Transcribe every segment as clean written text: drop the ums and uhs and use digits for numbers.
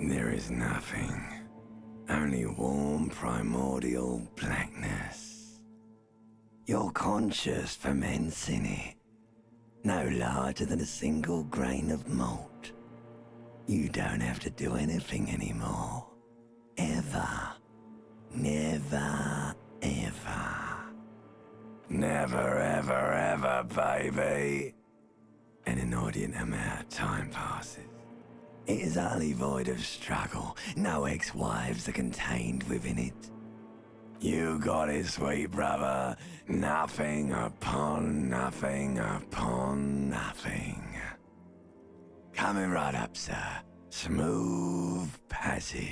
There is nothing. Only warm primordial blackness. Your conscious ferments in it. No larger than a single grain of malt. You don't have to do anything anymore. Ever. Never, ever. Never, ever, ever, baby. An inordinate amount of time passes. It is utterly void of struggle. No ex-wives are contained within it. You got it, sweet brother. Nothing upon nothing upon nothing. Coming right up, sir. Smooth passage.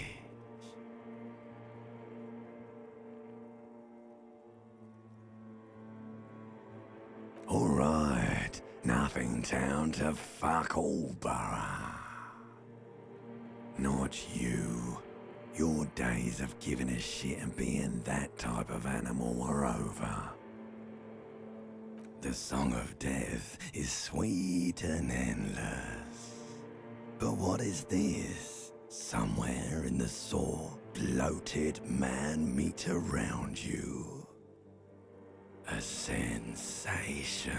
All right. Nothing down to fuck all, borough. Not you. Your days of giving a shit and being that type of animal are over. The song of death is sweet and endless. But what is this? Somewhere in the sore, bloated man meet around you. A sensation.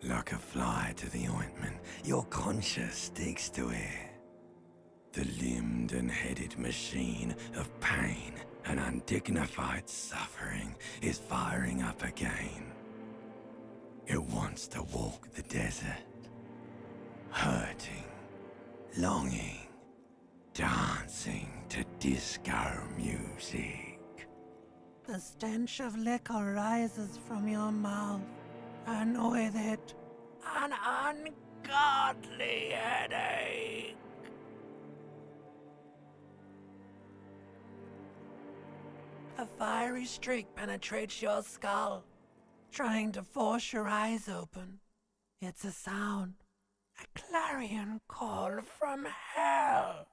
Like a fly to the ointment, your conscience sticks to it. The limbed and headed machine of pain and undignified suffering is firing up again. It wants to walk the desert, hurting, longing, dancing to disco music. The stench of liquor rises from your mouth, and with it, an ungodly headache. A fiery streak penetrates your skull, trying to force your eyes open. It's a sound, a clarion call from hell.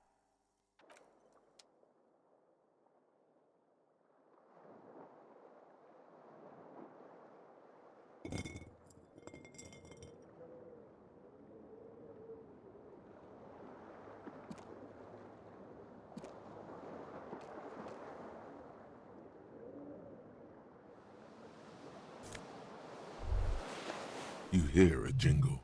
You hear a jingle.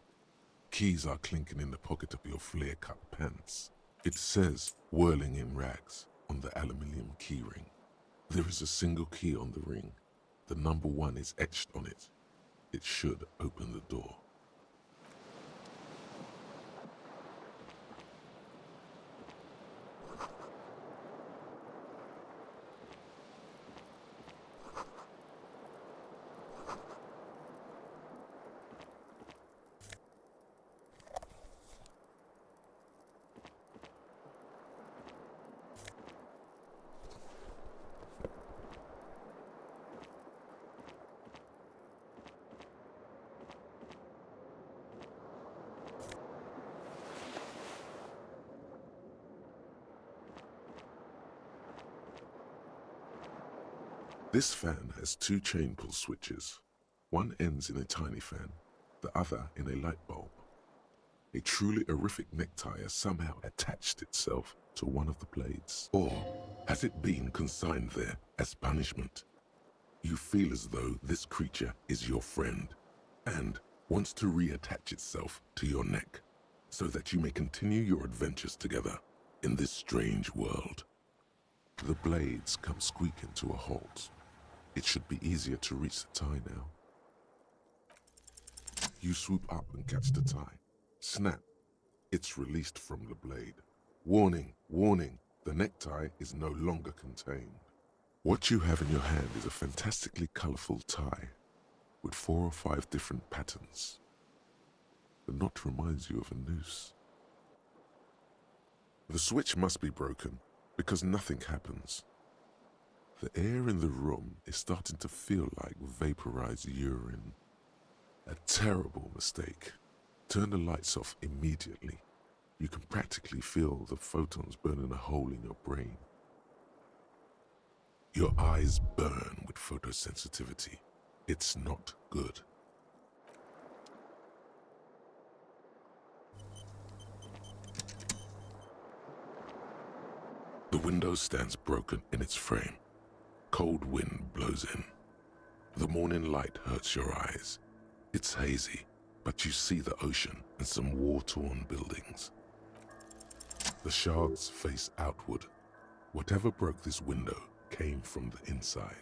Keys are clinking in the pocket of your flare-cut pants. It says, whirling in rags, on the aluminium keyring. There is a single key on the ring. The number 1 is etched on it. It should open the door. This fan has 2 chain pull switches. One ends in a tiny fan, the other in a light bulb. A truly horrific necktie has somehow attached itself to one of the blades. Or has it been consigned there as punishment? You feel as though this creature is your friend and wants to reattach itself to your neck so that you may continue your adventures together in this strange world. The blades come squeaking to a halt. It should be easier to reach the tie now. You swoop up and catch the tie. Snap. It's released from the blade. Warning, warning, the necktie is no longer contained. What you have in your hand is a fantastically colorful tie with 4 or 5 different patterns. The knot reminds you of a noose. The switch must be broken because nothing happens. The air in the room is starting to feel like vaporized urine. A terrible mistake. Turn the lights off immediately. You can practically feel the photons burning a hole in your brain. Your eyes burn with photosensitivity. It's not good. The window stands broken in its frame. Cold wind blows in. The morning light hurts your eyes. It's hazy, but you see the ocean and some war-torn buildings. The shards face outward. Whatever broke this window came from the inside.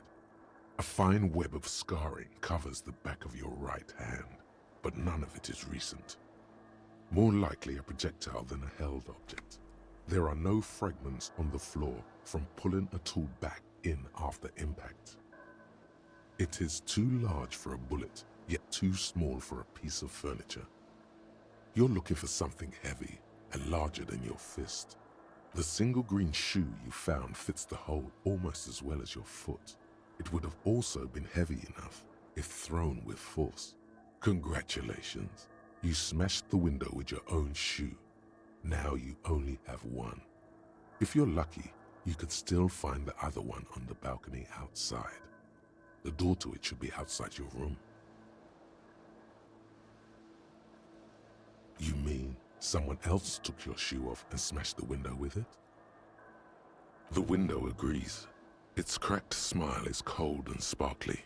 A fine web of scarring covers the back of your right hand, but none of it is recent. More likely a projectile than a held object. There are no fragments on the floor from pulling a tool back in after impact. It is too large for a bullet, yet too small for a piece of furniture. You're looking for something heavy and larger than your fist. The single green shoe you found fits the hole almost as well as your foot. It would have also been heavy enough if thrown with force. Congratulations, you smashed the window with your own shoe. Now you only have one. If you're lucky, you could still find the other one on the balcony outside. The door to it should be outside your room. You mean someone else took your shoe off and smashed the window with it? The window agrees. Its cracked smile is cold and sparkly.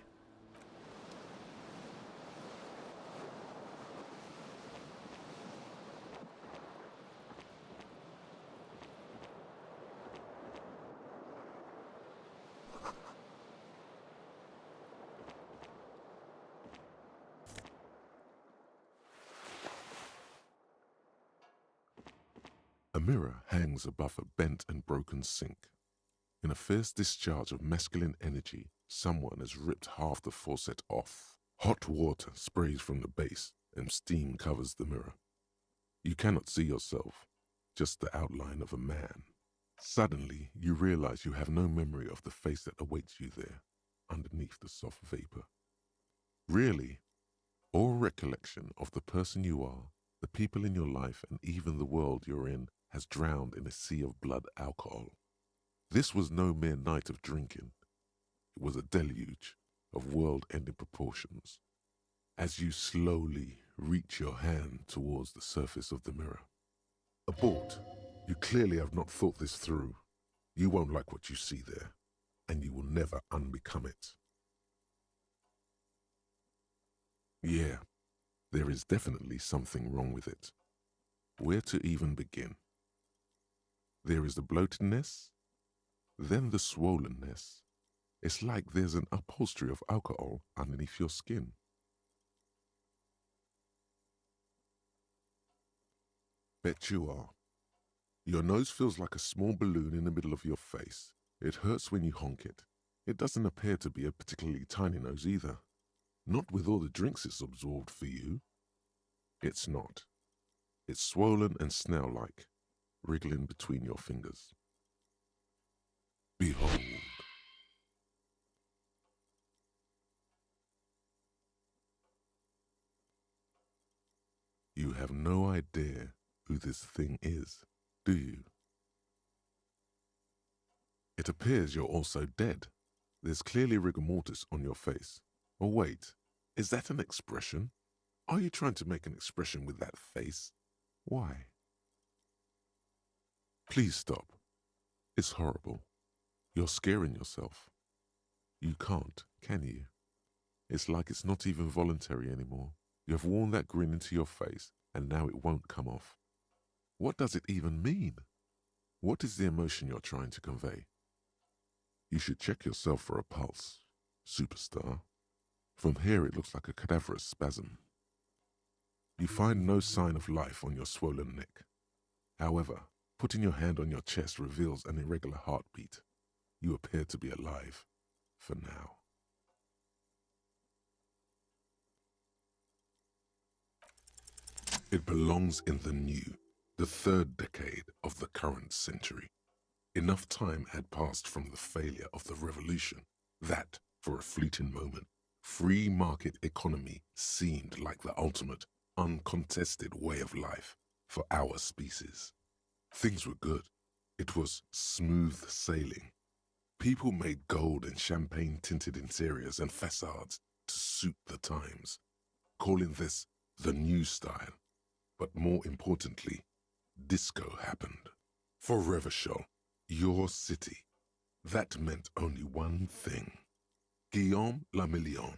A mirror hangs above a bent and broken sink. In a fierce discharge of masculine energy, someone has ripped half the faucet off. Hot water sprays from the base and steam covers the mirror. You cannot see yourself, just the outline of a man. Suddenly, you realize you have no memory of the face that awaits you there, underneath the soft vapor. Really, all recollection of the person you are, the people in your life, and even the world you're in has drowned in a sea of blood alcohol. This was no mere night of drinking. It was a deluge of world-ending proportions. As you slowly reach your hand towards the surface of the mirror. Abort. You clearly have not thought this through. You won't like what you see there, and you will never unbecome it. Yeah, there is definitely something wrong with it. Where to even begin? There is the bloatedness, then the swollenness. It's like there's an upholstery of alcohol underneath your skin. Bet you are. Your nose feels like a small balloon in the middle of your face. It hurts when you honk it. It doesn't appear to be a particularly tiny nose either. Not with all the drinks it's absorbed for you. It's not. It's swollen and snail-like, wriggling between your fingers. Behold. You have no idea who this thing is, do you? It appears you're also dead. There's clearly rigor mortis on your face. Oh wait, is that an expression? Are you trying to make an expression with that face? Why? Please stop. It's horrible. You're scaring yourself. You can't, can you? It's like it's not even voluntary anymore. You have worn that grin into your face, and now it won't come off. What does it even mean? What is the emotion you're trying to convey? You should check yourself for a pulse, superstar. From here it looks like a cadaverous spasm. You find no sign of life on your swollen neck. However, putting your hand on your chest reveals an irregular heartbeat. You appear to be alive, for now. It belongs in the new, the third decade of the current century. Enough time had passed from the failure of the revolution that, for a fleeting moment, free market economy seemed like the ultimate, uncontested way of life for our species. Things were good. It was smooth sailing. People made gold and champagne-tinted interiors and facades to suit the times, calling this the new style. But more importantly, disco happened. For Revachol, Your city. That meant only one thing. Guillaume le Million.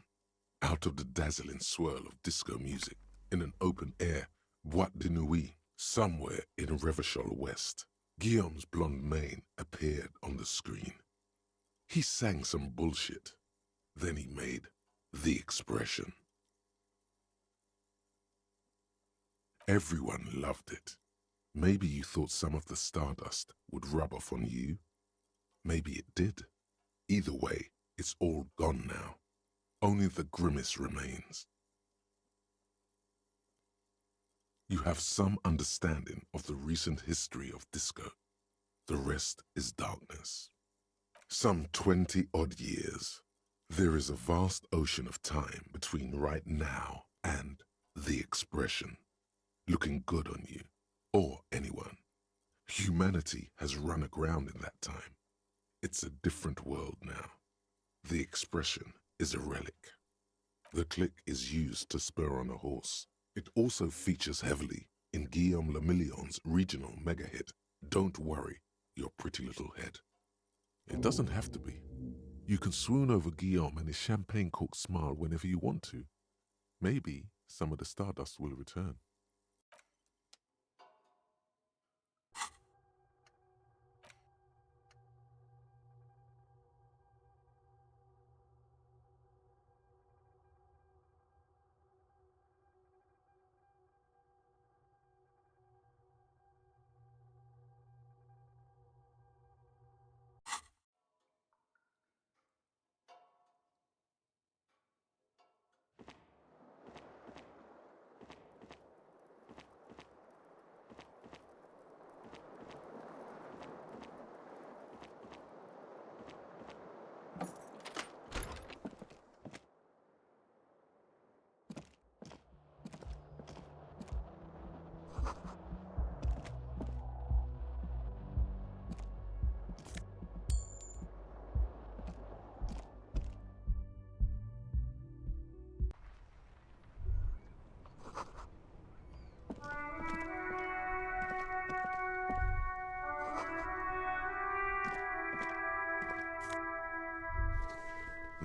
Out of the dazzling swirl of disco music, in an open-air boîte de nuit, somewhere in Revachol West, Guillaume's blonde mane appeared on the screen. He sang some bullshit. Then he made the expression. Everyone loved it. Maybe you thought some of the stardust would rub off on you. Maybe it did. Either way, it's all gone now. Only the grimace remains. You have some understanding of the recent history of disco. The rest is darkness. Some 20-odd years. There is a vast ocean of time between right now and the expression. Looking good on you, or anyone. Humanity has run aground in that time. It's a different world now. The expression is a relic. The click is used to spur on a horse. It also features heavily in Guillaume le Million's regional mega hit, Don't Worry, Your Pretty Little Head. It doesn't have to be. You can swoon over Guillaume and his champagne-corked smile whenever you want to. Maybe some of the stardust will return.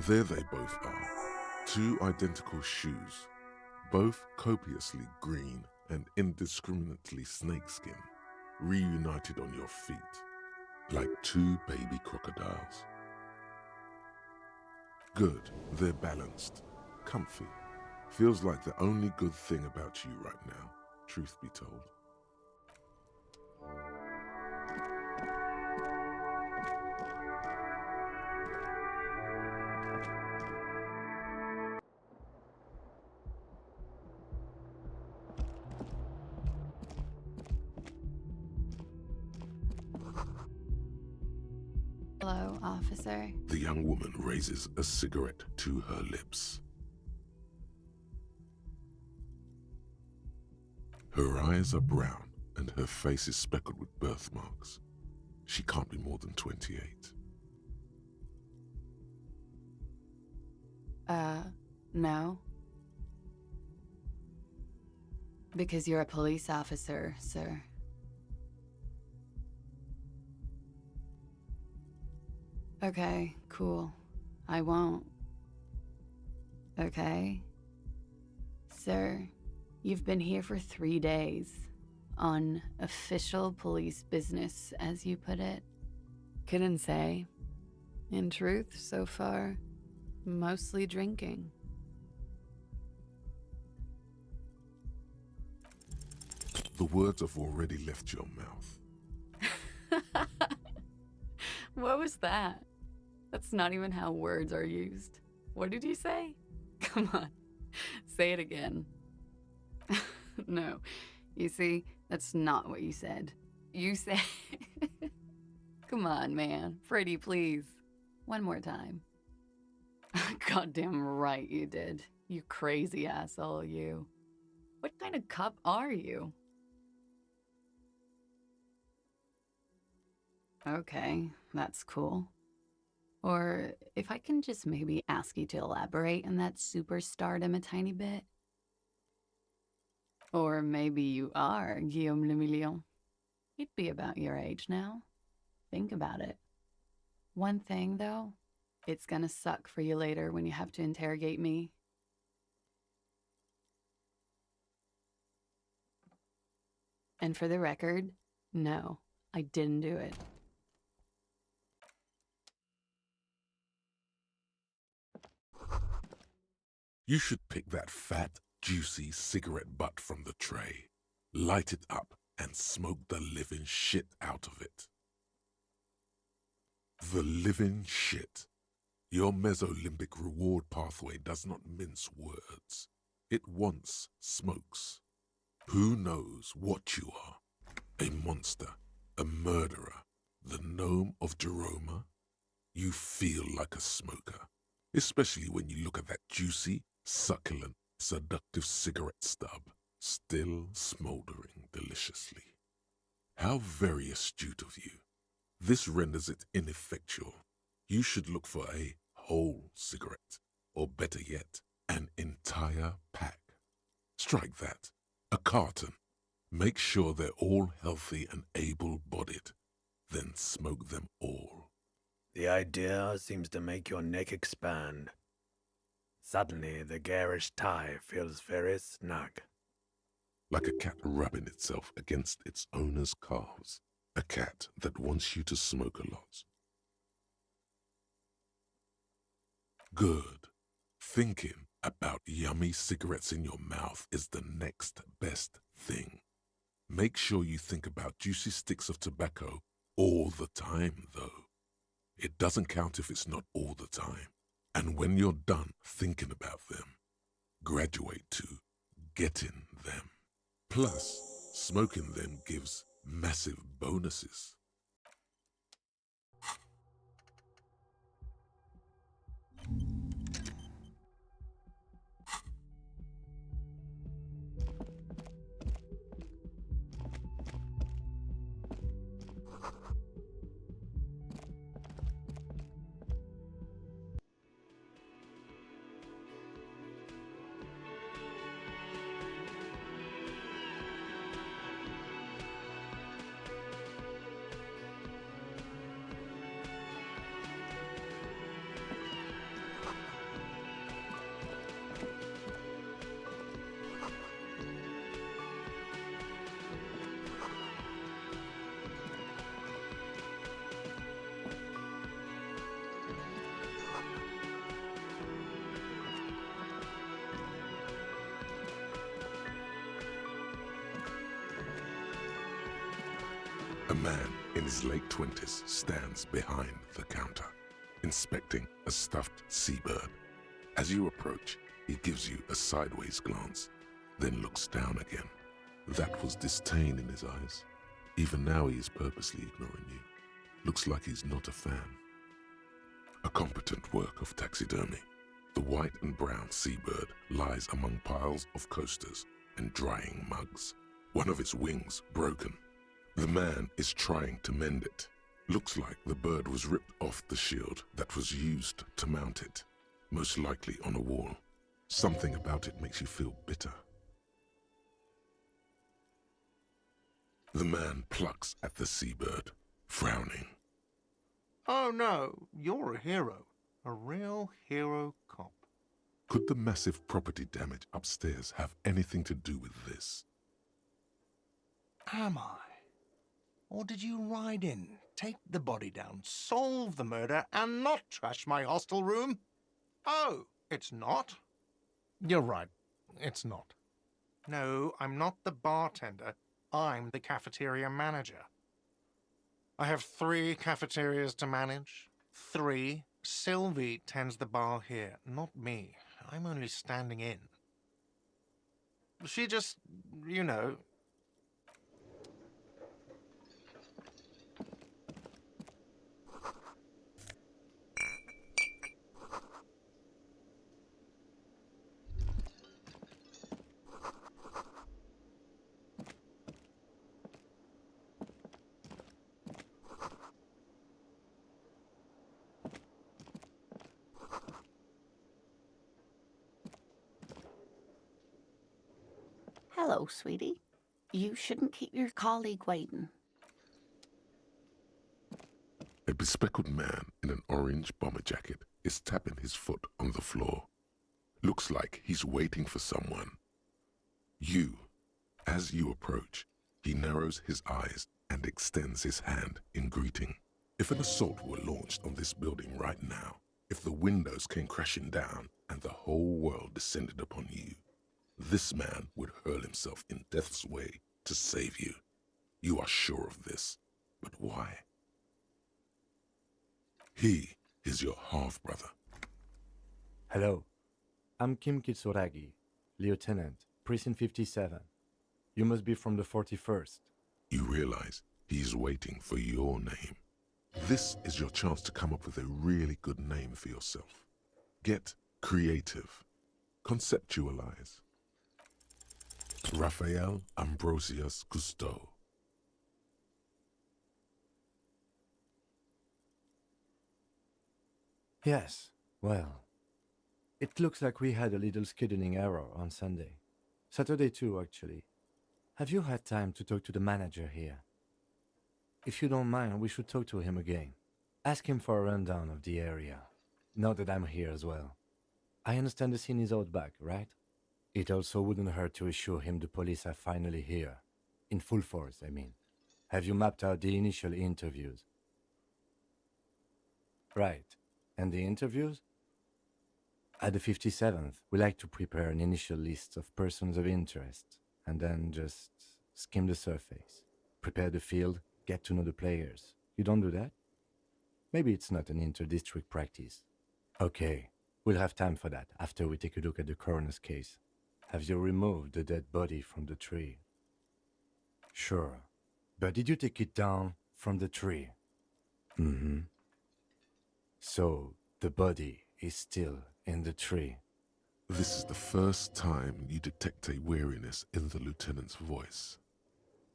There they both are, two identical shoes, both copiously green and indiscriminately snakeskin, reunited on your feet, like two baby crocodiles. Good, they're balanced, comfy. Feels like the only good thing about you right now, truth be told. Hello, officer. The young woman raises a cigarette to her lips. Her eyes are brown and her face is speckled with birthmarks. She can't be more than 28. No. Because you're a police officer, sir. Okay, cool. I won't. Okay? Sir, you've been here for 3 days. On official police business, as you put it. Couldn't say. In truth, so far, mostly drinking. The words have already left your mouth. What was that? That's not even how words are used. What did you say? Come on, say it again. No, you see, that's not what you said. You said... Come on, man. Pretty, please. One more time. Goddamn right you did. You crazy asshole, you. What kind of cop are you? Okay, that's cool. Or if I can just maybe ask you to elaborate on that superstardom a tiny bit. Or maybe you are Guillaume le Million. He'd be about your age now. Think about it. One thing, though, it's gonna suck for you later when you have to interrogate me. And for the record, no, I didn't do it. You should pick that fat, juicy cigarette butt from the tray, light it up, and smoke the living shit out of it. The living shit. Your mesolimbic reward pathway does not mince words. It wants smokes. Who knows what you are? A monster, a murderer, the gnome of Jeroma? You feel like a smoker, especially when you look at that juicy, succulent, seductive cigarette stub, still smoldering deliciously. How very astute of you. This renders it ineffectual. You should look for a whole cigarette, or better yet, an entire pack. Strike that. A carton. Make sure they're all healthy and able-bodied. Then smoke them all. The idea seems to make your neck expand. Suddenly, the garish tie feels very snug. Like a cat rubbing itself against its owner's calves. A cat that wants you to smoke a lot. Good. Thinking about yummy cigarettes in your mouth is the next best thing. Make sure you think about juicy sticks of tobacco all the time, though. It doesn't count if it's not all the time. And when you're done thinking about them, graduate to getting them. Plus, smoking them gives massive bonuses. A man in his late 20s stands behind the counter, inspecting a stuffed seabird. As you approach, he gives you a sideways glance, then looks down again. That was disdain in his eyes. Even now he is purposely ignoring you. Looks like he's not a fan. A competent work of taxidermy. The white and brown seabird lies among piles of coasters and drying mugs. One of its wings broken. The man is trying to mend it. Looks like the bird was ripped off the shield that was used to mount it, most likely on a wall. Something about it makes you feel bitter. The man plucks at the seabird, frowning. Oh no, you're a hero. A real hero cop. Could the massive property damage upstairs have anything to do with this? Am I? Or did you ride in, take the body down, solve the murder, and not trash my hostel room? Oh, it's not? You're right, it's not. No, I'm not the bartender. I'm the cafeteria manager. I have 3 cafeterias to manage. 3. Sylvie tends the bar here, not me. I'm only standing in. She just, you know... Hello, sweetie. You shouldn't keep your colleague waiting. bespectacled man in an orange bomber jacket is tapping his foot on the floor. Looks like he's waiting for someone. As you approach, he narrows his eyes and extends his hand in greeting. If an assault were launched on this building right now, if the windows came crashing down and the whole world descended upon you, this man would hurl himself in death's way to save you. You are sure of this, but why? He is your half-brother. Hello, I'm Kim Kitsuragi, Lieutenant, Precinct 57. You must be from the 41st. You realize he's waiting for your name. This is your chance to come up with a really good name for yourself. Get creative. Conceptualize. Raphael Ambrosius Cousteau. Yes, well, it looks like we had a little scheduling error on Sunday. Saturday too, actually. Have you had time to talk to the manager here? If you don't mind, we should talk to him again. Ask him for a rundown of the area. Now that I'm here as well. I understand the scene is out back, right? It also wouldn't hurt to assure him the police are finally here. In full force, I mean. Have you mapped out the initial interviews? Right. And the interviews? At the 57th, we like to prepare an initial list of persons of interest, and then just skim the surface. Prepare the field, get to know the players. You don't do that? Maybe it's not an inter-district practice. Okay, we'll have time for that after we take a look at the coroner's case. Have you removed the dead body from the tree? Sure. But did you take it down from the tree? Mm-hmm. So, the body is still in the tree. This is the first time you detect a weariness in the lieutenant's voice.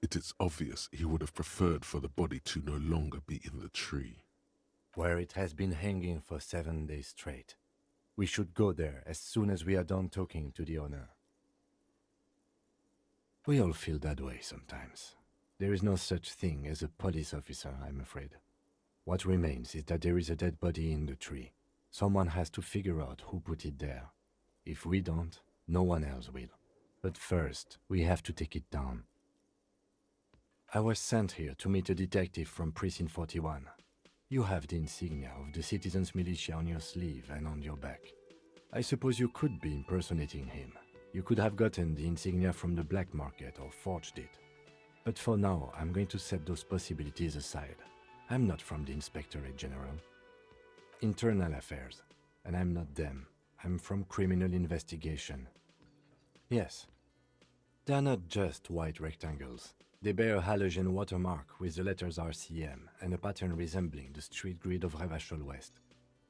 It is obvious he would have preferred for the body to no longer be in the tree. Where it has been hanging for 7 days straight. We should go there as soon as we are done talking to the owner. We all feel that way sometimes. There is no such thing as a police officer, I'm afraid. What remains is that there is a dead body in the tree. Someone has to figure out who put it there. If we don't, no one else will. But first, we have to take it down. I was sent here to meet a detective from Precinct 41. You have the insignia of the Citizens Militia on your sleeve and on your back. I suppose you could be impersonating him. You could have gotten the insignia from the black market or forged it. But for now, I'm going to set those possibilities aside. I'm not from the Inspectorate General. Internal Affairs, and I'm not them. I'm from Criminal Investigation. Yes, they're not just white rectangles. They bear a halogen watermark with the letters RCM and a pattern resembling the street grid of Revachol West.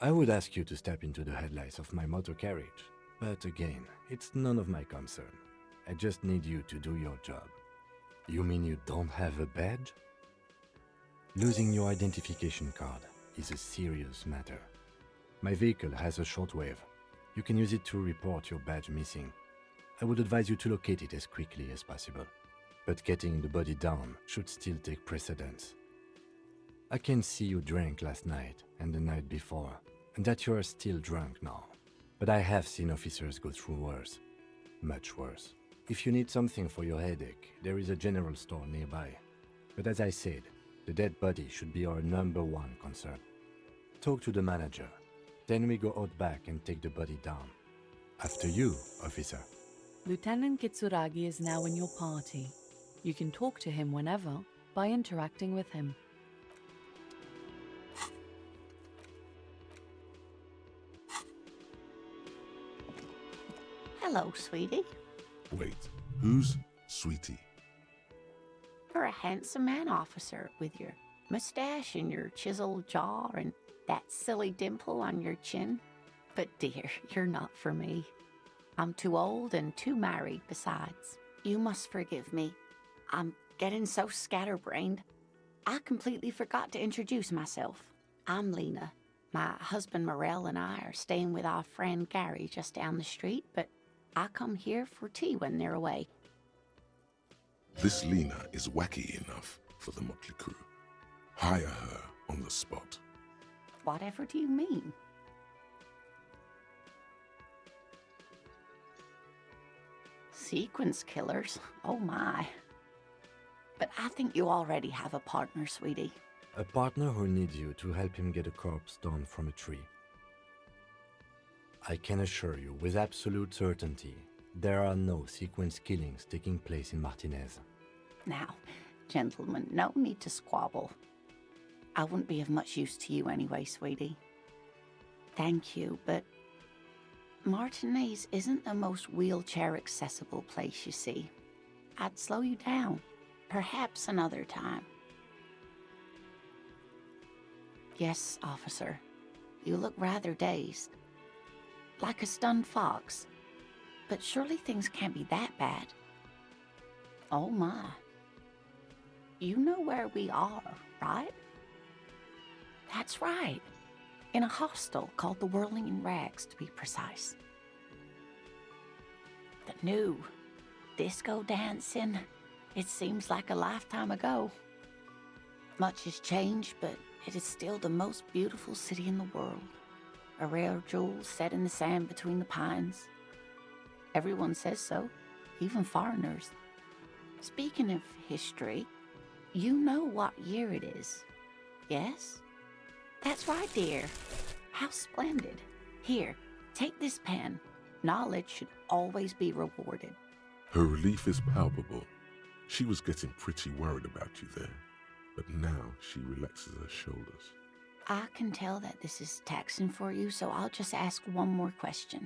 I would ask you to step into the headlights of my motor carriage, but again, it's none of my concern. I just need you to do your job. You mean you don't have a badge? Losing your identification card is a serious matter. My vehicle has a shortwave. You can use it to report your badge missing. I would advise you to locate it as quickly as possible. But getting the body down should still take precedence. I can see you drank last night and the night before, and that you are still drunk now. But I have seen officers go through worse. Much worse. If you need something for your headache, there is a general store nearby. But as I said, the dead body should be our #1 concern. Talk to the manager. Then we go out back and take the body down. After you, officer. Lieutenant Kitsuragi is now in your party. You can talk to him whenever by interacting with him. Hello, sweetie. Wait, who's Sweetie? You're a handsome man, officer, with your mustache and your chiseled jaw and that silly dimple on your chin. But dear, you're not for me. I'm too old and too married besides. You must forgive me. I'm getting so scatterbrained. I completely forgot to introduce myself. I'm Lena. My husband Morel and I are staying with our friend Gary just down the street, but I come here for tea when they're away. This Lena is wacky enough for the motley crew. Hire her on the spot. Whatever do you mean? Sequence killers? Oh my. But I think you already have a partner, sweetie. A partner who needs you to help him get a corpse down from a tree. I can assure you with absolute certainty, there are no sequence killings taking place in Martinez. Now, gentlemen, no need to squabble. I wouldn't be of much use to you anyway, sweetie. Thank you, but Martinez isn't the most wheelchair-accessible place, you see. I'd slow you down. Perhaps another time. Yes, officer. You look rather dazed. Like a stunned fox. But surely things can't be that bad. Oh my. You know where we are, right? That's right. In a hostel called the Whirling in Rags, to be precise. The new disco dancing. It seems like a lifetime ago. Much has changed, but it is still the most beautiful city in the world. A rare jewel set in the sand between the pines. Everyone says so, even foreigners. Speaking of history, you know what year it is, yes? That's right, dear. How splendid. Here, take this pen. Knowledge should always be rewarded. Her relief is palpable. She was getting pretty worried about you there, but now she relaxes her shoulders. I can tell that this is taxing for you, so I'll just ask one more question.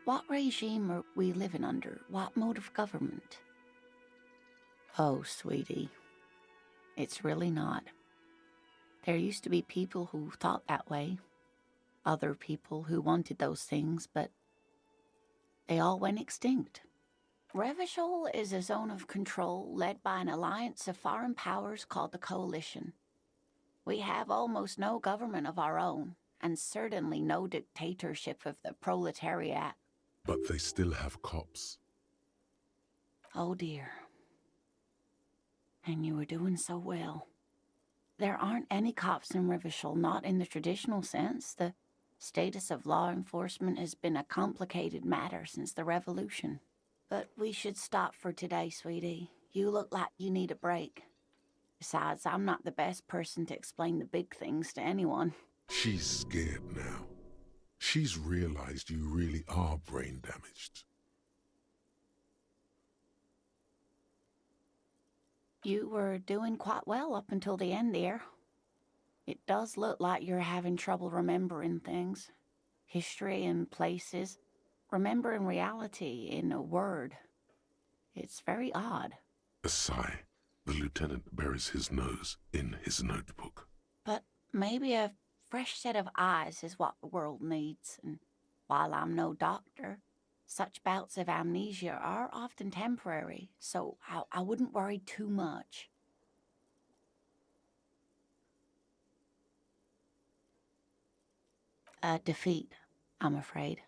What regime are we living under? What mode of government? Oh, sweetie, it's really not. There used to be people who thought that way. Other people who wanted those things, but they all went extinct. Revachol is a zone of control led by an alliance of foreign powers called the Coalition. We have almost no government of our own, and certainly no dictatorship of the proletariat. But they still have cops. Oh dear. And you were doing so well. There aren't any cops in Revachol, not in the traditional sense. The status of law enforcement has been a complicated matter since the revolution. But we should stop for today, sweetie. You look like you need a break. Besides, I'm not the best person to explain the big things to anyone. She's scared now. She's realized you really are brain damaged. You were doing quite well up until the end there. It does look like you're having trouble remembering things. History and places. Remembering reality in a word. It's very odd. A sigh. The lieutenant buries his nose in his notebook. But maybe a fresh set of eyes is what the world needs. And while I'm no doctor, such bouts of amnesia are often temporary, so I wouldn't worry too much. A defeat, I'm afraid.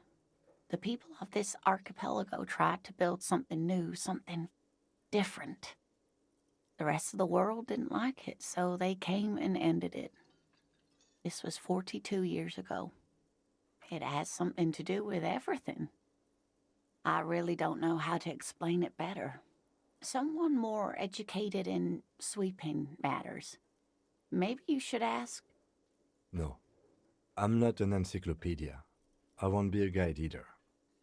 The people of this archipelago tried to build something new, something different. The rest of the world didn't like it, so they came and ended it. This was 42 years ago. It has something to do with everything. I really don't know how to explain it better. Someone more educated in sweeping matters. Maybe you should ask. No, I'm not an encyclopedia. I won't be a guide either.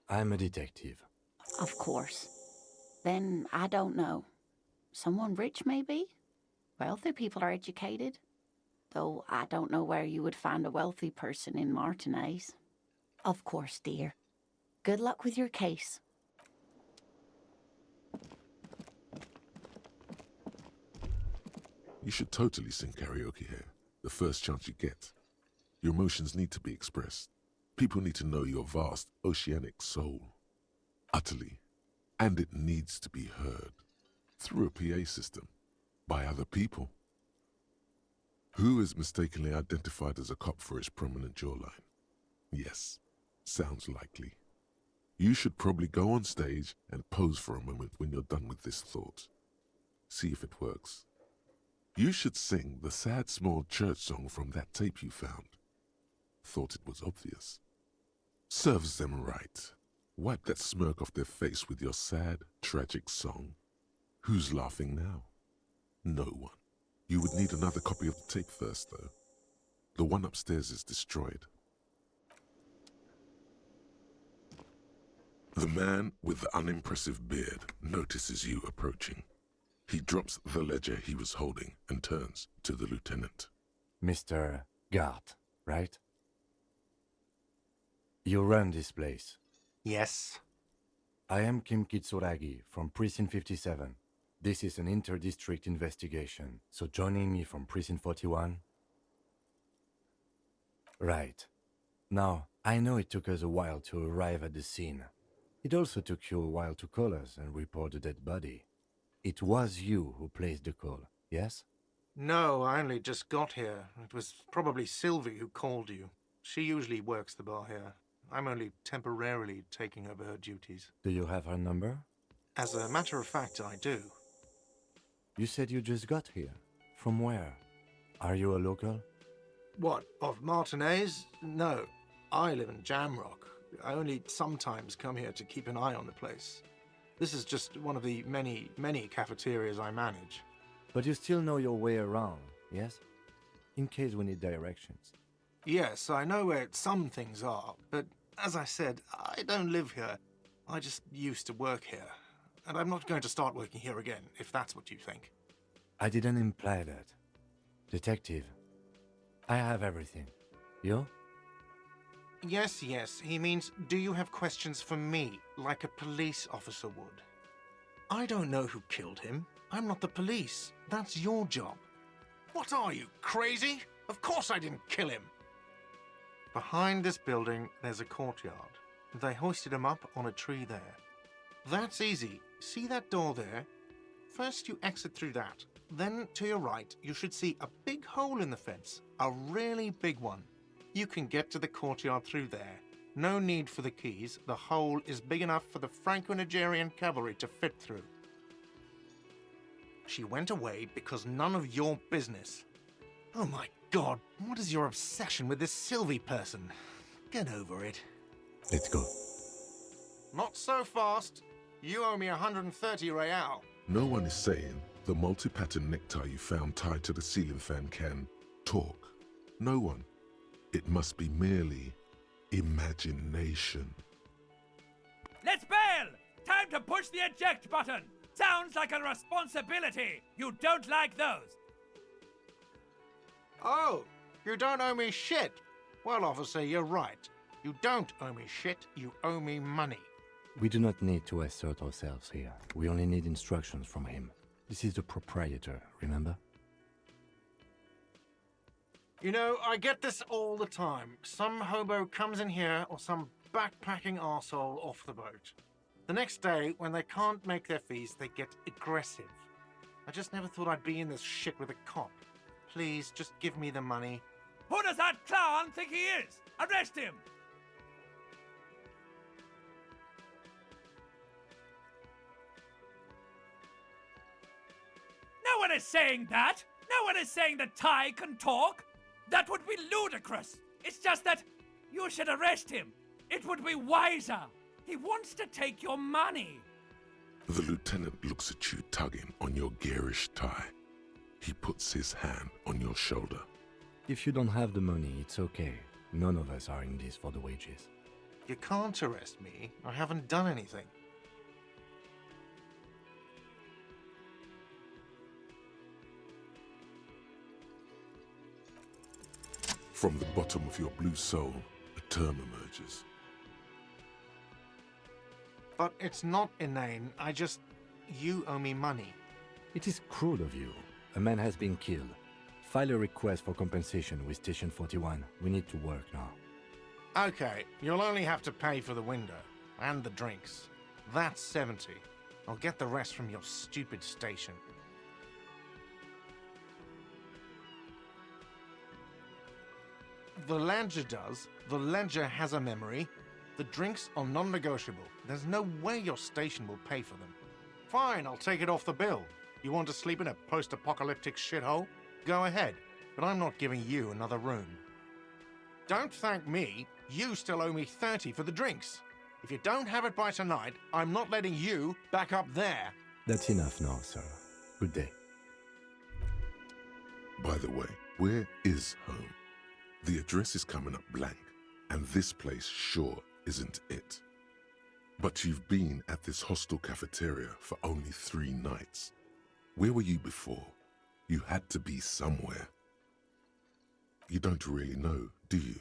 I'm a detective. Of course. Then I don't know. Someone rich, maybe? Wealthy people are educated. Though I don't know where you would find a wealthy person in Martinez. Of course, dear. Good luck with your case. You should totally sing karaoke here, the first chance you get. Your emotions need to be expressed. People need to know your vast, oceanic soul. Utterly. And it needs to be heard. Through a PA system. By other people. Who is mistakenly identified as a cop for his prominent jawline? Yes, sounds likely. You should probably go on stage and pose for a moment when you're done with this thought. See if it works. You should sing the sad small church song from that tape you found. Thought it was obvious. Serves them right. Wipe that smirk off their face with your sad, tragic song. Who's laughing now? No one. You would need another copy of the tape first, though. The one upstairs is destroyed. The man with the unimpressive beard notices you approaching. He drops the ledger he was holding and turns to the lieutenant. Mr. Gart, right? You run this place. Yes. I am Kim Kitsuragi from Precinct 57. This is an inter-district investigation, so joining me from Precinct 41? Right. Now, I know it took us a while to arrive at the scene. It also took you a while to call us and report the dead body. It was you who placed the call, yes? No, I only just got here. It was probably Sylvie who called you. She usually works the bar here. I'm only temporarily taking over her duties. Do you have her number? As a matter of fact, I do. You said you just got here. From where? Are you a local? What, of Martinez? No, I live in Jamrock. I only sometimes come here to keep an eye on the place. This is just one of the many, many cafeterias I manage. But you still know your way around, yes? In case we need directions. Yes, I know where some things are, but as I said, I don't live here. I just used to work here. And I'm not going to start working here again, if that's what you think. I didn't imply that. Detective, I have everything. You? Yes, he means, do you have questions for me, like a police officer would? I don't know who killed him. I'm not the police. That's your job. What are you, crazy? Of course I didn't kill him. Behind this building, there's a courtyard. They hoisted him up on a tree there. That's easy. See that door there? First you exit through that. Then, to your right, you should see a big hole in the fence. A really big one. You can get to the courtyard through there. No need for the keys. The hole is big enough for the Franco-Nigerian cavalry to fit through. She went away because none of your business. Oh my God, what is your obsession with this Sylvie person? Get over it. Let's go. Not so fast. You owe me 130 real. No one is saying the multi-pattern necktie you found tied to the ceiling fan can talk. No one. It must be merely imagination. Let's bail! Time to push the eject button! Sounds like a responsibility! You don't like those! Oh, you don't owe me shit. Well, officer, you're right. You don't owe me shit, you owe me money. We do not need to assert ourselves here. We only need instructions from him. This is the proprietor, remember? You know, I get this all the time. Some hobo comes in here or some backpacking arsehole off the boat. The next day, when they can't make their fees, they get aggressive. I just never thought I'd be in this shit with a cop. Please, just give me the money. Who does that clown think he is? Arrest him! No one is saying that! No one is saying that Ty can talk! That would be ludicrous! It's just that you should arrest him! It would be wiser! He wants to take your money! The lieutenant looks at you tugging on your garish tie. He puts his hand on your shoulder. If you don't have the money, it's okay. None of us are in this for the wages. You can't arrest me. I haven't done anything. From the bottom of your blue soul, a term emerges. But it's not inane. You owe me money. It is crude of you. A man has been killed. File a request for compensation with Station 41. We need to work now. Okay, you'll only have to pay for the window and the drinks. That's 70. I'll get the rest from your stupid station. The ledger does. The ledger has a memory. The drinks are non-negotiable. There's no way your station will pay for them. Fine, I'll take it off the bill. You want to sleep in a post-apocalyptic shithole? Go ahead, but I'm not giving you another room. Don't thank me. You still owe me 30 for the drinks. If you don't have it by tonight, I'm not letting you back up there. That's enough now, sir. Good day. By the way, where is home? The address is coming up blank, and this place sure isn't it. But you've been at this hostel cafeteria for only 3 nights. Where were you before? You had to be somewhere. You don't really know, do you?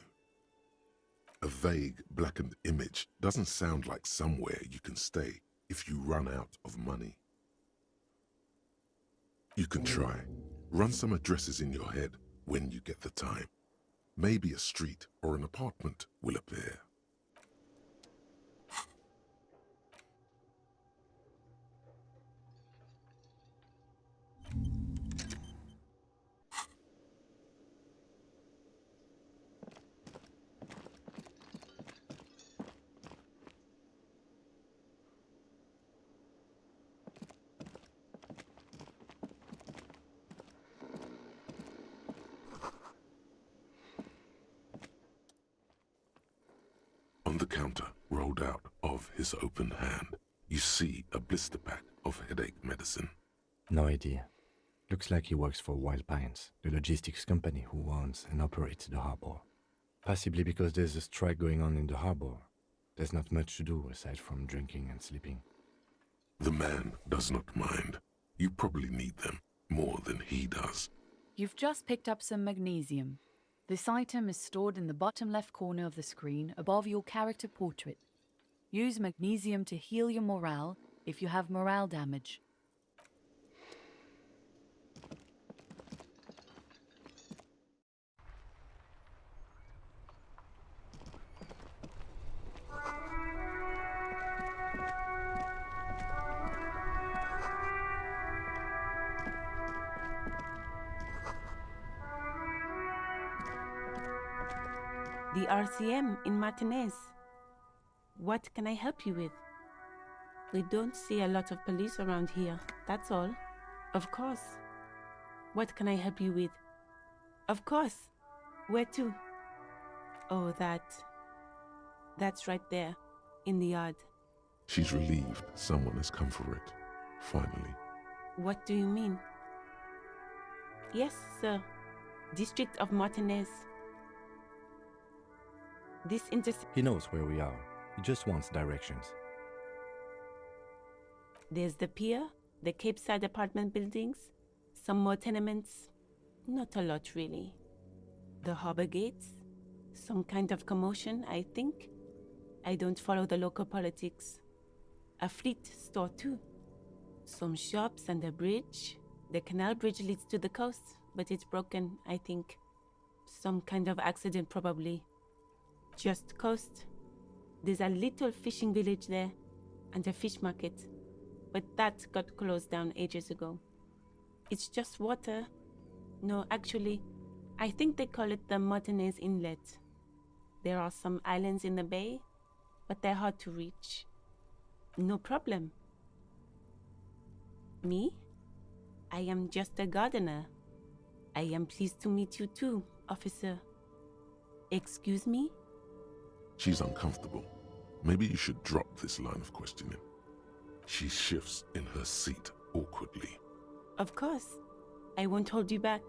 A vague, blackened image doesn't sound like somewhere you can stay if you run out of money. You can try. Run some addresses in your head when you get the time. Maybe a street or an apartment will appear. On the counter, rolled out of his open hand, you see a blister pack of headache medicine. No idea. Looks like he works for Wild Pines, the logistics company who owns and operates the harbor. Possibly because there's a strike going on in the harbor. There's not much to do aside from drinking and sleeping. The man does not mind. You probably need them more than he does. You've just picked up some magnesium. This item is stored in the bottom left corner of the screen above your character portrait. Use magnesium to heal your morale if you have morale damage. The RCM in Martinez. What can I help you with? We don't see a lot of police around here, that's all. Of course. What can I help you with? Of course. Where to? Oh, that's right there, in the yard. She's relieved someone has come for it, finally. What do you mean? Yes, sir. District of Martinez. This He knows where we are. He just wants directions. There's the pier, the Cape Side apartment buildings, some more tenements. Not a lot, really. The harbor gates, some kind of commotion, I think. I don't follow the local politics. A fleet store, too. Some shops and a bridge. The canal bridge leads to the coast, but it's broken, I think. Some kind of accident, probably. Just coast. There's a little fishing village there, and a fish market, but that got closed down ages ago. It's just water. No, actually, I think they call it the Martinez Inlet. There are some islands in the bay, but they're hard to reach. No problem. Me? I am just a gardener. I am pleased to meet you too, officer. Excuse me? She's uncomfortable. Maybe you should drop this line of questioning. She shifts in her seat awkwardly. Of course. I won't hold you back.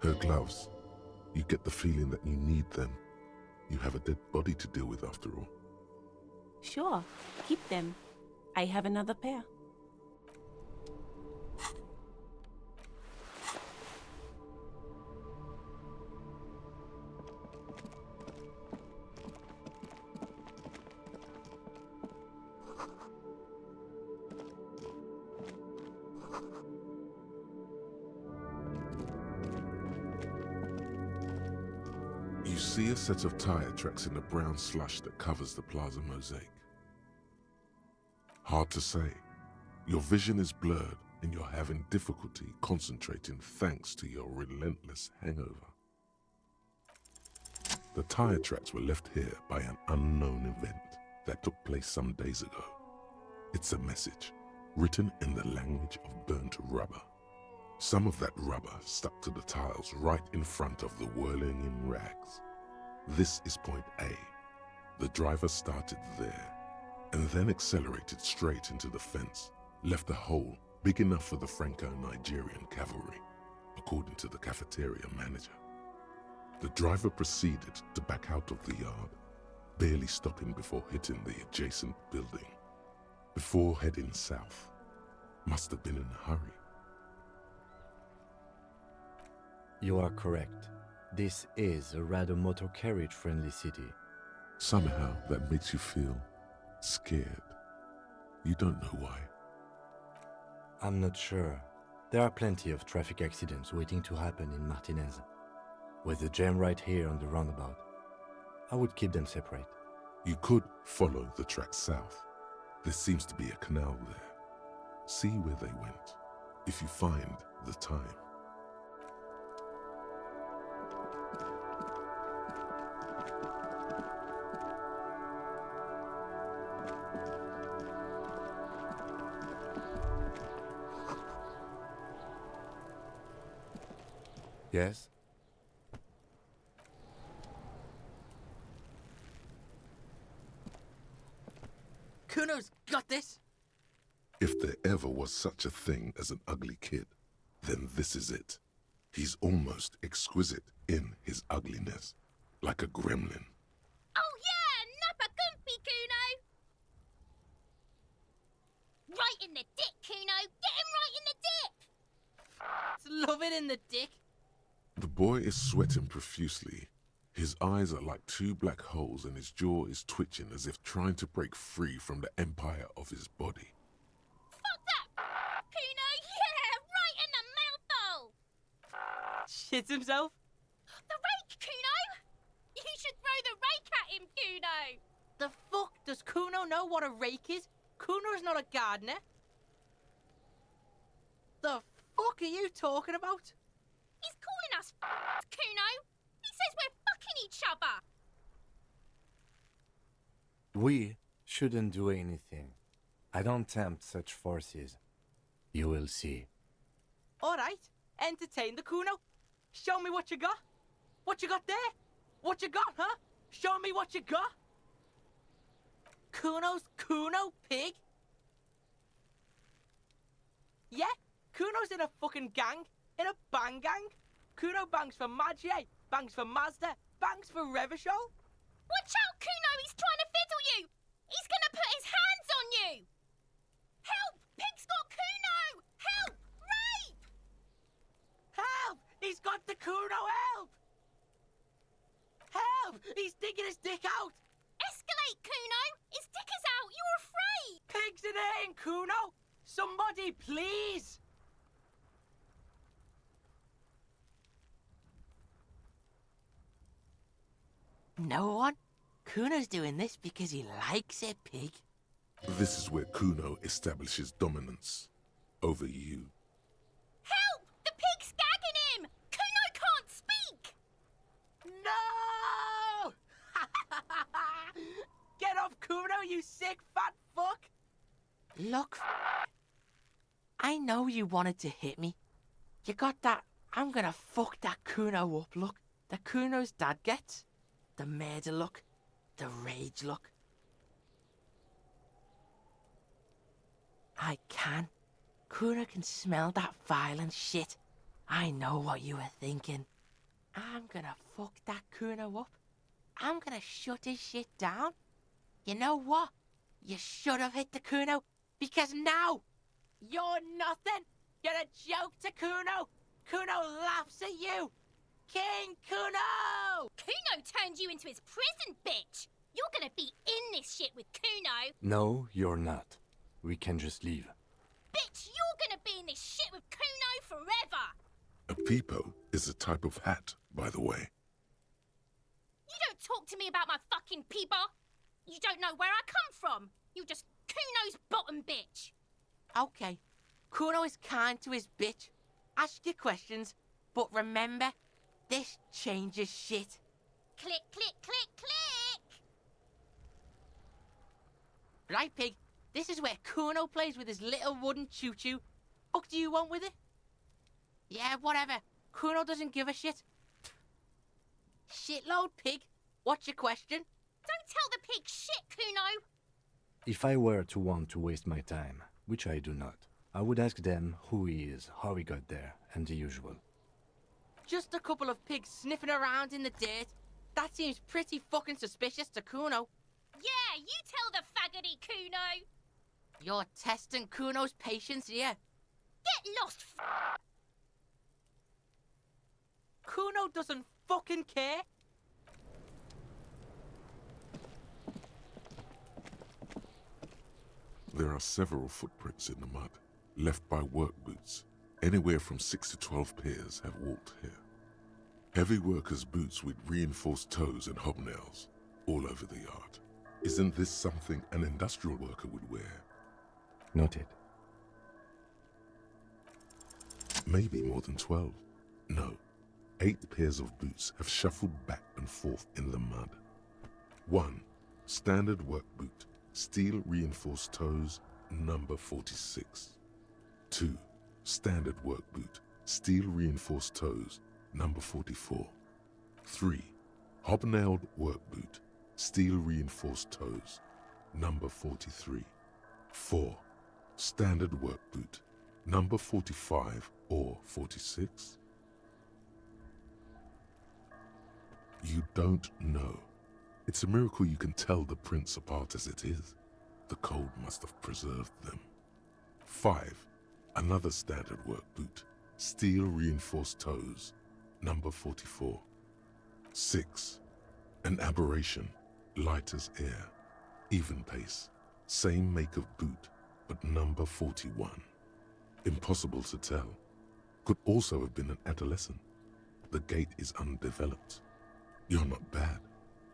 Her gloves. You get the feeling that you need them. You have a dead body to deal with after all. Sure, keep them. I have another pair. You see a set of tire tracks in the brown slush that covers the plaza mosaic. Hard to say. Your vision is blurred and you're having difficulty concentrating thanks to your relentless hangover. The tire tracks were left here by an unknown event that took place some days ago. It's a message. written in the language of burnt rubber. Some of that rubber stuck to the tiles right in front of the whirling in rags. This is point A. The driver started there, and then accelerated straight into the fence, left a hole big enough for the Franco-Nigerian cavalry, according to the cafeteria manager. The driver proceeded to back out of the yard, barely stopping before hitting the adjacent building, before heading south. Must have been in a hurry. You are correct. This is a rather motor carriage-friendly city. Somehow that makes you feel scared. You don't know why. I'm not sure. There are plenty of traffic accidents waiting to happen in Martinez. With the jam right here on the roundabout, I would keep them separate. You could follow the track south. There seems to be a canal there. See where they went, if you find the time. Yes? Kuno's got this! If there ever was such a thing as an ugly kid, then this is it. He's almost exquisite in his ugliness, like a gremlin. Oh yeah, Nappa Gumpy, Kuno! Right in the dick, Kuno! Get him right in the dick! Love it in the dick! The boy is sweating profusely. His eyes are like two black holes and his jaw is twitching as if trying to break free from the empire of his body. Fuck that, Kuno! Yeah, right in the mouthhole! Shits himself? The rake, Kuno! You should throw the rake at him, Kuno! The fuck does Kuno know what a rake is? Kuno's not a gardener. The fuck are you talking about? He's calling us Kuno! He says we're fucking each other! We shouldn't do anything. I don't tempt such forces. You will see. Alright, entertain the Kuno. Show me what you got. What you got there? What you got, huh? Show me what you got. Kuno's Kuno, pig? Yeah, Kuno's in a fucking gang. In a bang gang. Kuno bangs for Magier, bangs for Mazda, bangs for Revachol. Watch out, Kuno! He's trying to fiddle you! He's gonna put his hands on you! Help! Pig's got Kuno! Help! Rape! Help! He's got the Kuno, help! Help! He's digging his dick out! Escalate, Kuno! His dick is out! You're afraid! Pig's in here, Kuno! Somebody, please! No one? Kuno's doing this because he likes it, pig. This is where Kuno establishes dominance over you. Help! The pig's gagging him! Kuno can't speak! No! Get off Kuno, you sick fat fuck! Look, I know you wanted to hit me. You got that, I'm gonna fuck that Kuno up look that Kuno's dad gets. The murder look, the rage look. I can. Kuno can smell that violent shit. I know what you were thinking. I'm gonna fuck that Kuno up. I'm gonna shut his shit down. You know what? You should have hit the Kuno, because now you're nothing. You're a joke to Kuno. Kuno laughs at you. King Kuno! Kuno turned you into his prison, bitch! You're gonna be in this shit with Kuno! No, you're not. We can just leave. Bitch, you're gonna be in this shit with Kuno forever! A peepo is a type of hat, by the way. You don't talk to me about my fucking peeper! You don't know where I come from! You're just Kuno's bottom bitch! Okay, Kuno is kind to his bitch. Ask your questions, but remember, this changes shit. Click, click, click, click! Right, pig. This is where Kuno plays with his little wooden choo-choo. Fuck do you want with it? Yeah, whatever. Kuno doesn't give a shit. Shitload pig. What's your question? Don't tell the pig shit, Kuno! If I were to want to waste my time, which I do not, I would ask them who he is, how he got there, and the usual. Just a couple of pigs sniffing around in the dirt. That seems pretty fucking suspicious to Kuno. Yeah, you tell the faggoty, Kuno! You're testing Kuno's patience here. Get lost, Kuno doesn't fucking care. There are several footprints in the mud, left by work boots. Anywhere from 6 to 12 pairs have walked here. Heavy workers' boots with reinforced toes and hobnails all over the yard. Isn't this something an industrial worker would wear? Noted. Maybe more than 12. No, 8 pairs of boots have shuffled back and forth in the mud. 1. Standard work boot, steel reinforced toes, number 46. 2. Standard work boot, steel reinforced toes, number 44. 3. Hobnailed work boot, steel reinforced toes, number 43. 4. Standard work boot, number 45 or 46. You don't know. It's a miracle you can tell the prints apart as it is. The cold must have preserved them. 5. Another standard work boot, steel reinforced toes, number 44. 6. An aberration, light as air, even pace, same make of boot, but number 41. Impossible to tell. Could also have been an adolescent. The gait is undeveloped. You're not bad.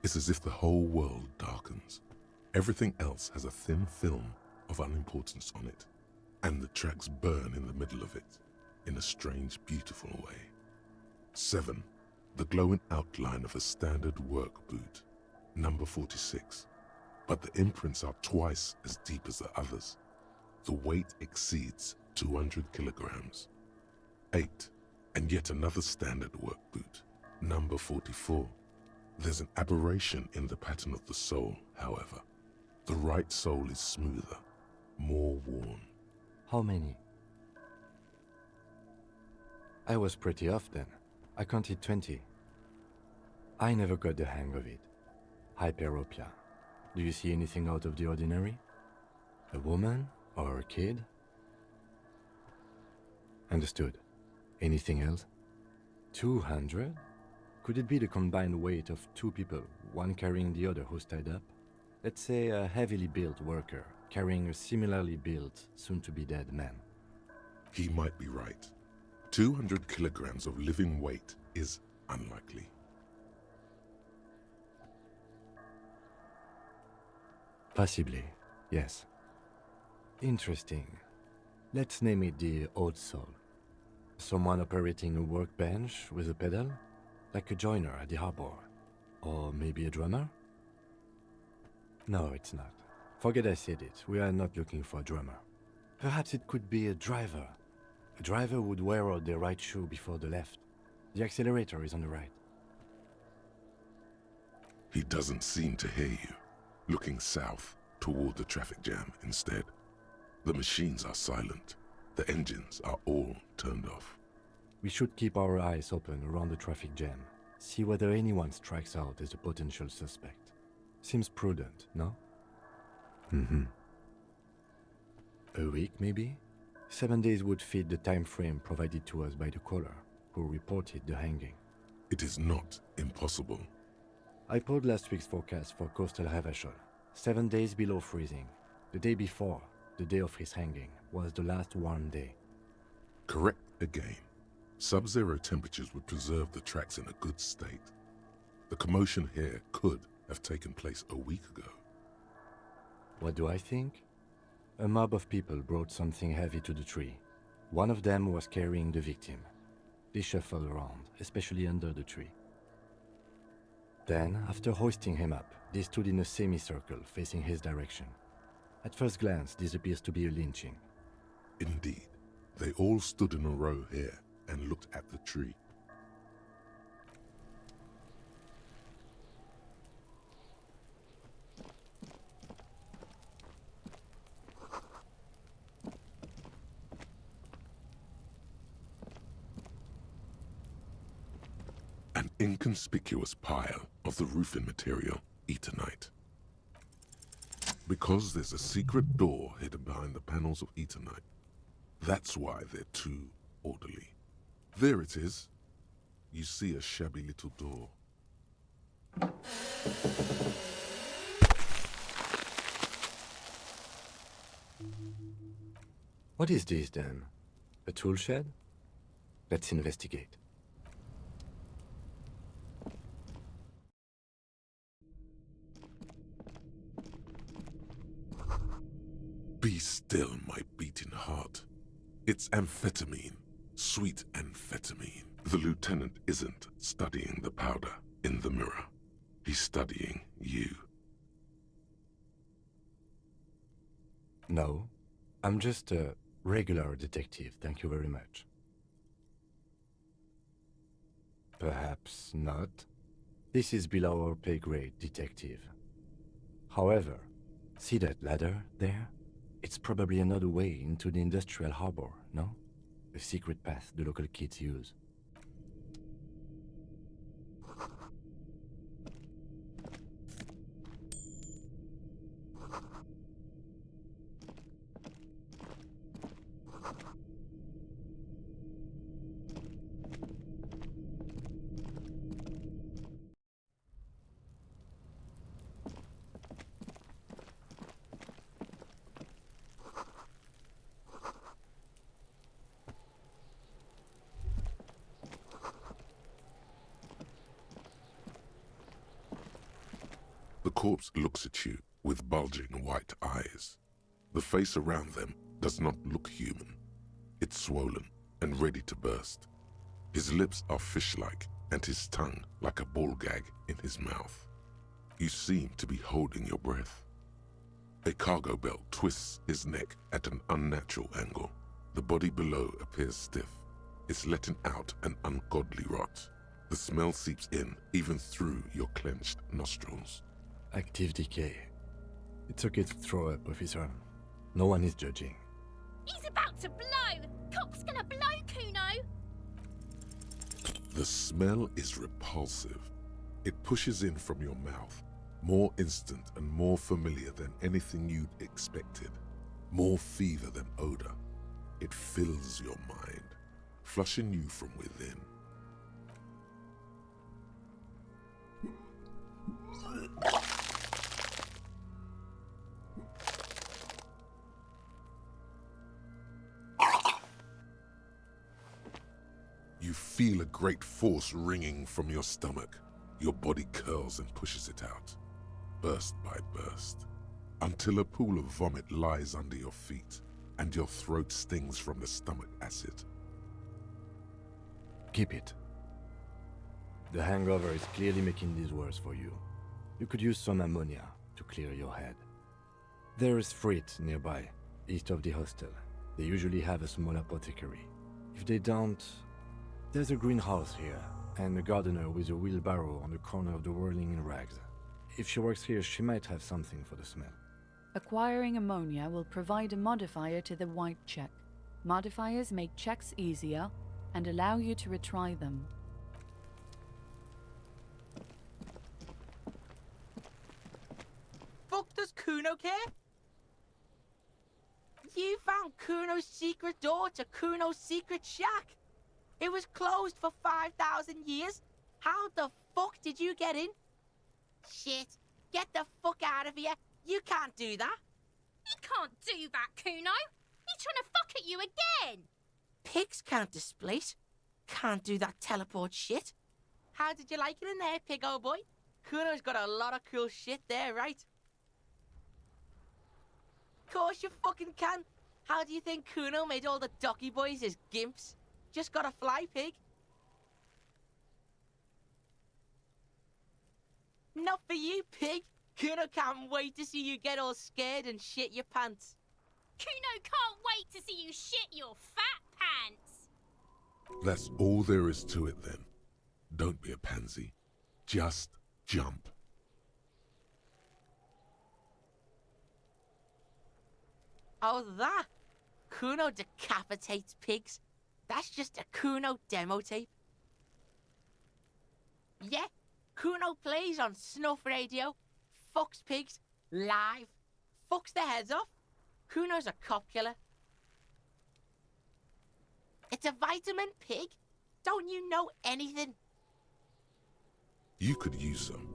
It's as if the whole world darkens. Everything else has a thin film of unimportance on it, and the tracks burn in the middle of it, in a strange, beautiful way. 7. The glowing outline of a standard work boot, number 46. But the imprints are twice as deep as the others. The weight exceeds 200 kilograms. 8. And yet another standard work boot, number 44. There's an aberration in the pattern of the sole, however. The right sole is smoother, more worn. How many? I was pretty off then. I counted 20. I never got the hang of it. Hyperopia. Do you see anything out of the ordinary? A woman or a kid? Understood. Anything else? 200? Could it be the combined weight of 2 people, one carrying the other who's tied up? Let's say a heavily built worker carrying a similarly built, soon-to-be-dead man. He might be right. 200 kilograms of living weight is unlikely. Possibly, yes. Interesting. Let's name it the old soul. Someone operating a workbench with a pedal? Like a joiner at the harbor. Or maybe a drummer? No, it's not. Forget I said it. We are not looking for a drummer. Perhaps it could be a driver. A driver would wear out the right shoe before the left. The accelerator is on the right. He doesn't seem to hear you, looking south toward the traffic jam instead. The machines are silent. The engines are all turned off. We should keep our eyes open around the traffic jam. See whether anyone strikes out as a potential suspect. Seems prudent, no? A week, maybe? 7 days would fit the time frame provided to us by the caller, who reported the hanging. It is not impossible. I pulled last week's forecast for coastal Revachol. 7 days below freezing. The day before, the day of his hanging, was the last warm day. Correct again. Sub-zero temperatures would preserve the tracks in a good state. The commotion here could have taken place a week ago. What do I think? A mob of people brought something heavy to the tree. One of them was carrying the victim. They shuffled around, especially under the tree. Then, after hoisting him up, they stood in a semicircle facing his direction. At first glance, this appears to be a lynching. Indeed, they all stood in a row here and looked at the tree. An inconspicuous pile of the roofing material, Eternite. Because there's a secret door hidden behind the panels of Eternite. That's why they're too orderly. There it is. You see a shabby little door. What is this then? A tool shed? Let's investigate. Be still, my beating heart. It's amphetamine. Sweet amphetamine. The lieutenant isn't studying the powder in the mirror. He's studying you. No, I'm just a regular detective, thank you very much. Perhaps not. This is below our pay grade, detective. However, see that ladder there? It's probably another way into the industrial harbor, no? A secret path the local kids use. The corpse looks at you with bulging white eyes. The face around them does not look human. It's swollen and ready to burst. His lips are fish-like and his tongue like a ball gag in his mouth. You seem to be holding your breath. A cargo belt twists his neck at an unnatural angle. The body below appears stiff. It's letting out an ungodly rot. The smell seeps in even through your clenched nostrils. Active decay. It's okay to throw up, officer. No one is judging. He's about to blow! Cock's gonna blow, Kuno! The smell is repulsive. It pushes in from your mouth, more instant and more familiar than anything you'd expected. More fever than odor. It fills your mind, flushing you from within. You feel a great force ringing from your stomach. Your body curls and pushes it out, burst by burst, until a pool of vomit lies under your feet and your throat stings from the stomach acid. Keep it. The hangover is clearly making this worse for you. You could use some ammonia to clear your head. There is Frit nearby, east of the hostel. They usually have a small apothecary. If they don't, there's a greenhouse here, and a gardener with a wheelbarrow on the corner of the whirling in rags. If she works here, she might have something for the smell. Acquiring ammonia will provide a modifier to the white check. Modifiers make checks easier and allow you to retry them. Fuck does Kuno care? You found Kuno's secret door to Kuno's secret shack. It was closed for 5,000 years. How the fuck did you get in? Shit. Get the fuck out of here. You can't do that. He can't do that, Kuno! He's trying to fuck at you again! Pigs can't displace. Can't do that teleport shit. How did you like it in there, pig old boy? Kuno's got a lot of cool shit there, right? Course you fucking can. How do you think Kuno made all the docky boys his gimps? Just got a fly pig. Not for you, pig. Kuno can't wait to see you get all scared and shit your pants. Kuno can't wait to see you shit your fat pants. That's all there is to it then. Don't be a pansy. Just jump. Oh, that? Kuno decapitates pigs. That's just a Kuno demo tape. Yeah, Kuno plays on snuff radio, fucks pigs, live, fucks their heads off. Kuno's a cop killer. It's a vitamin pig. Don't you know anything? You could use some.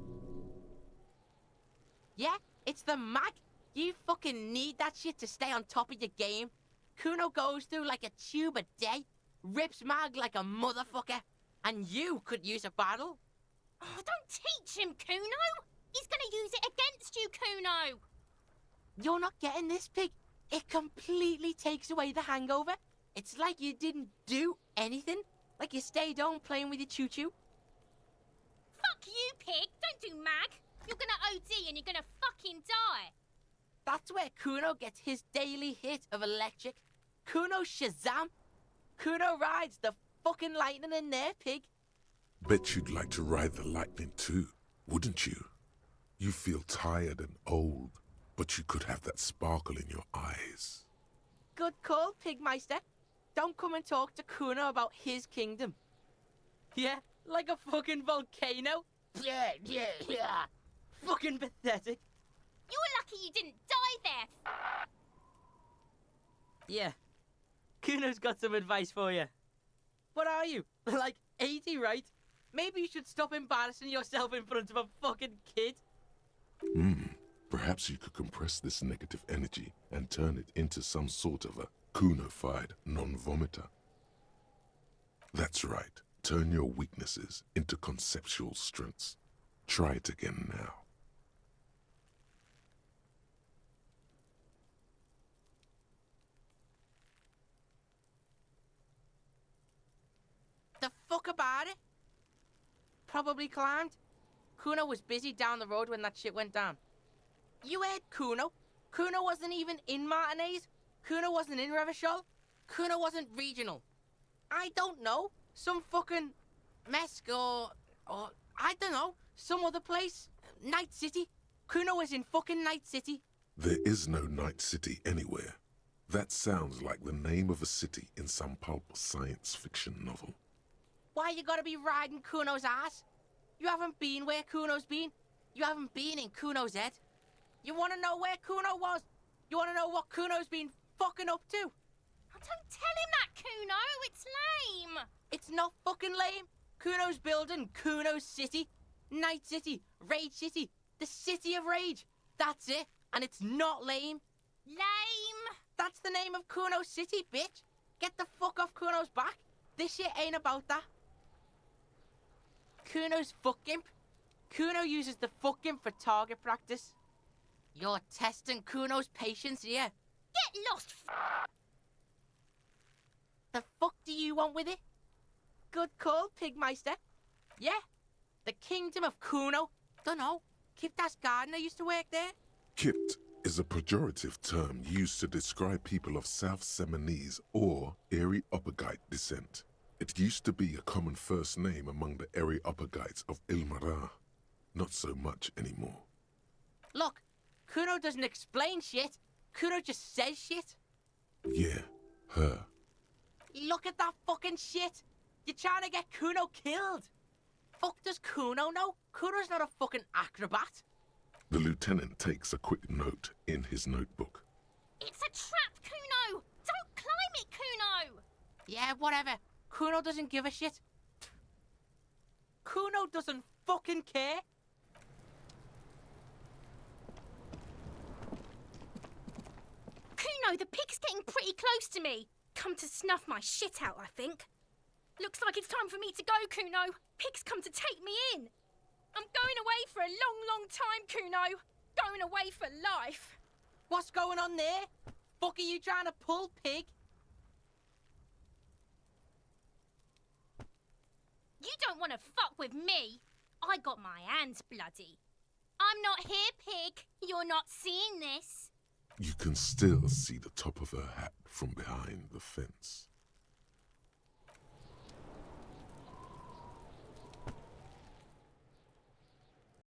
Yeah, it's the mag. You fucking need that shit to stay on top of your game. Kuno goes through like a tube a day, rips mag like a motherfucker, and you could use a battle. Oh, don't teach him, Kuno. He's gonna use it against you, Kuno. You're not getting this, pig. It completely takes away the hangover. It's like you didn't do anything. Like you stayed home playing with your choo-choo. Fuck you, pig. Don't do mag. You're gonna OD and you're gonna fucking die. That's where Kuno gets his daily hit of electric. Kuno Shazam. Kuno rides the fucking lightning in there, pig. Bet you'd like to ride the lightning too, wouldn't you? You feel tired and old, but you could have that sparkle in your eyes. Good call, Pigmeister. Don't come and talk to Kuno about his kingdom. Yeah, like a fucking volcano. Yeah. Fucking pathetic. You're lucky you didn't die there. Yeah. Kuno's got some advice for you. What are you? Like 80, right? Maybe you should stop embarrassing yourself in front of a fucking kid. Perhaps you could compress this negative energy and turn it into some sort of a Kuno-fied non-vomiter. That's right. Turn your weaknesses into conceptual strengths. Try it again now. The fuck about it? Probably climbed. Kuno was busy down the road when that shit went down. You heard Kuno. Kuno wasn't even in Martinez. Kuno wasn't in Revachol. Kuno wasn't regional. I don't know. Some fucking Mesk or I don't know. Some other place. Night City. Kuno was in fucking Night City. There is no Night City anywhere. That sounds like the name of a city in some pulp science fiction novel. Why you gotta be riding Kuno's ass? You haven't been where Kuno's been. You haven't been in Kuno's head. You wanna know where Kuno was? You wanna know what Kuno's been fucking up to? Oh, don't tell him that, Kuno. It's lame. It's not fucking lame. Kuno's building Kuno's city. Night City. Rage City. The City of Rage. That's it. And it's not lame. Lame. That's the name of Kuno's city, bitch. Get the fuck off Kuno's back. This shit ain't about that. Kuno's fuck imp. Kuno uses the fuck imp for target practice. You're testing Kuno's patience here. Get lost. The fuck do you want with it? Good call, Pigmeister. Yeah, the kingdom of Kuno. Dunno, Kiptas Gardener used to work there. Kipt is a pejorative term used to describe people of South Seminese or Areopagite descent. It used to be a common first name among the Areopagites of Ilmarar. Not so much anymore. Look, Kuno doesn't explain shit. Kuno just says shit. Yeah, her. Look at that fucking shit. You're trying to get Kuno killed. Fuck does Kuno know? Kuno's not a fucking acrobat. The lieutenant takes a quick note in his notebook. It's a trap, Kuno. Don't climb it, Kuno. Yeah, whatever. Kuno doesn't give a shit. Kuno doesn't fucking care. Kuno, the pig's getting pretty close to me. Come to snuff my shit out, I think. Looks like it's time for me to go, Kuno. Pig's come to take me in. I'm going away for a long, long time, Kuno. Going away for life. What's going on there? Fuck are you trying to pull, pig? You don't want to fuck with me. I got my hands bloody. I'm not here, Pig. You're not seeing this. You can still see the top of her hat from behind the fence.